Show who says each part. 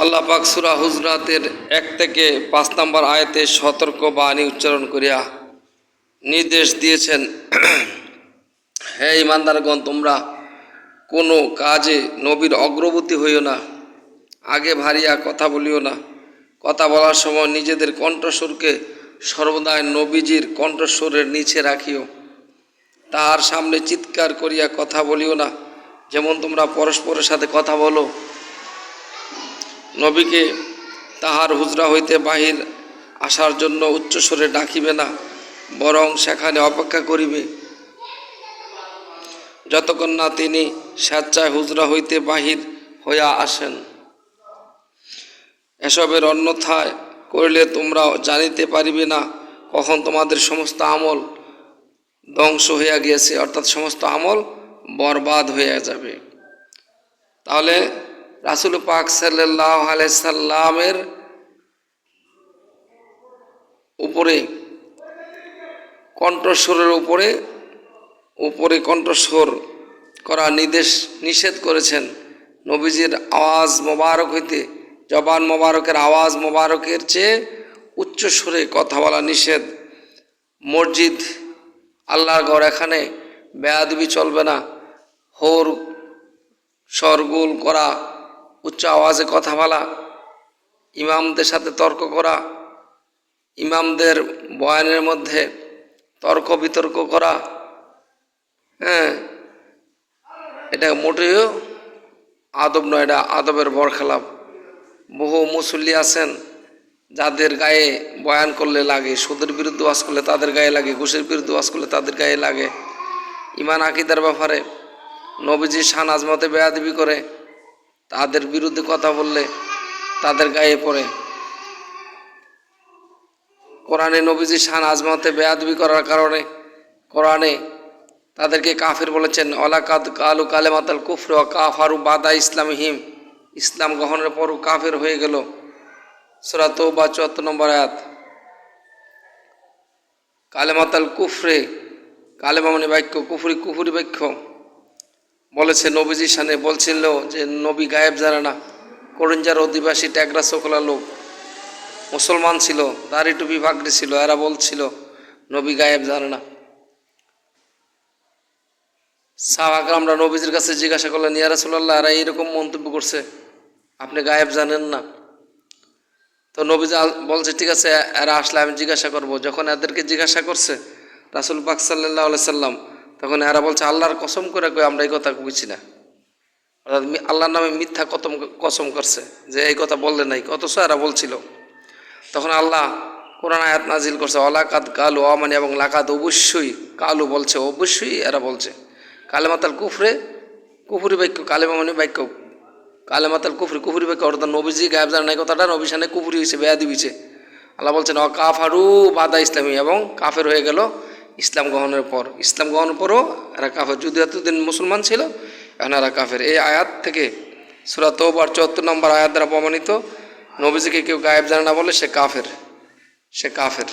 Speaker 1: আল্লাহ পাক সূরা হুজরাতের 1 থেকে 5 নম্বর আয়াতে সতর্ক বাণী উচ্চারণ করিয়া নির্দেশ দিয়েছেন, হে ঈমানদারগণ, তোমরা কোনো কাজে নবীর অগ্রবর্তী হইও না, আগে ভারিয়া কথা বলিও না। কথা বলার সময় নিজেদের কণ্ঠস্বরকে সর্বদাই নবীজির কণ্ঠস্বরের নিচে রাখিও। তাহার সামনে চিৎকার করিয়া কথা বলিও না, যেমন তোমরা পরস্পরের সাথে কথা বলো। নবীকে তাহার হুজরা হইতে বাহির আসার জন্য উচ্চস্বরে ডাকিবে না, বরং সেখানে অপেক্ষা করিবে যতক্ষণ না তিনি স্বেচ্ছায় হুজরা হইতে বাহির হইয়া আসেন। এসবের অন্যথায় করিলে তোমরা জানিতে পারিবে না কখন তোমাদের সমস্ত আমল ধ্বংস হইয়া গিয়েছে, অর্থাৎ সমস্ত আমল বরবাদ হইয়া যাবে। তাহলে রাসূল পাক সাল্লাল্লাহু আলাইহি সাল্লামের উপরে কণ্ঠস্বরের উপরে কণ্ঠস্বর করা নিষেধ করেছেন। নবীজির আওয়াজ মোবারক হইতে জবান মোবারকের আওয়াজ মোবারকের চেয়ে উচ্চস্বরে কথা বলা নিষেধ। মসজিদ আল্লাহর ঘর, এখানে বেয়াদবি চলবে না। হোর শরগোল করা, উচ্চ আওয়াজে কথা বলা, ইমামদের সাথে তর্ক করা, ইমামদের বয়ানের মধ্যে তর্ক বিতর্ক করা, এটা মোটেও আদব নয়, এটা আদবের বরখেলাপ। বহু মুসল্লি আছেন যাদের গায়ে বয়ান করলে লাগে, সুদের বিরুদ্ধে ওয়াজ করলে তাদের গায়ে লাগে, ঘুষের বিরুদ্ধে ওয়াজ করলে তাদের গায়ে লাগে। ইমান আকীদার ব্যাপারে নবীজির শান আজমতে বেয়াদবি করে, তাদের বিরুদ্ধে কথা বললে তাদের গায়ে পড়ে। কোরআনে নবীজির শান আজমতে বেয়াদবি করার কারণে কোরআনে তাদেরকে কাফির বলেছেন। ওয়ালাকাদ কালু কালেমাতাল কুফর ওয়া কাফারু বাদা ইসলামিহিম, ইসলাম গ্রহণের পরও কাফের হয়ে গেল। সূরা তাওবা 74 নম্বর আয়াত। কালেমাতাল কুফরে, কালেমা মানে বাক্য, কুফরি বাক্য বলেছে নবীজির শানে। বলছিল যে নবী গায়েব জানে না। করিঞ্জার অধিবাসী ট্যাগরা চোখলা লোক মুসলমান ছিল, দাড়ি টুপি পাগড়ি ছিল, এরা বলছিল নবী গায়েব জানে না। সাহাবারা আমরা নবীজির কাছে জিজ্ঞাসা করলেন, ইয়া রাসূলুল্লাহ, এরা এইরকম মন্তব্য করছে, আপনি গায়েব জানেন না? তো নবীজি বলছে, ঠিক আছে, এরা আসলে আমি জিজ্ঞাসা করব। যখন এদেরকে জিজ্ঞাসা করছে রাসূল পাক সাল্লাল্লাহু আলাইহি সাল্লাম, তখন এরা বলছে, আল্লাহর কসম করে কই আমরা এই কথা বুঝছি না। অর্থাৎ আল্লাহর নামে মিথ্যা কসম করছে যে এই কথা বললে নাই, অথচ এরা বলছিল। তখন আল্লাহ কোরআন আয়াত নাজিল করছে, ওয়ালাকাদ কালু, মানে এবং লাকাদ অবশ্যই, কালু বলছে অবশ্যই এরা বলছে। কালেমাতাল কুফরে, কুফরি বাক্য, কালেমা মানে বাক্য, কালেমাতাল কুফরি বাক্য, অর্থাৎ নবীজি গায়েব জানে না কথাটা নবী শানে কুফরি হয়েছে, বেয়াদি হয়েছে। আল্লাহ বলছেন ও কাফারু বাদা ইসলামী, এবং কাফের হয়ে গেল ইসলাম গ্রহণের পর। ইসলাম গ্রহণের পরও এরা কাফের, যদি এতদিন মুসলমান ছিল এখন এরা কাফের। এই আয়াত থেকে সূরা তাওবার 74 নম্বর আয়াত দ্বারা প্রমাণিত, নবীজিকে কেউ গায়েব জানে না বলে সে কাফের।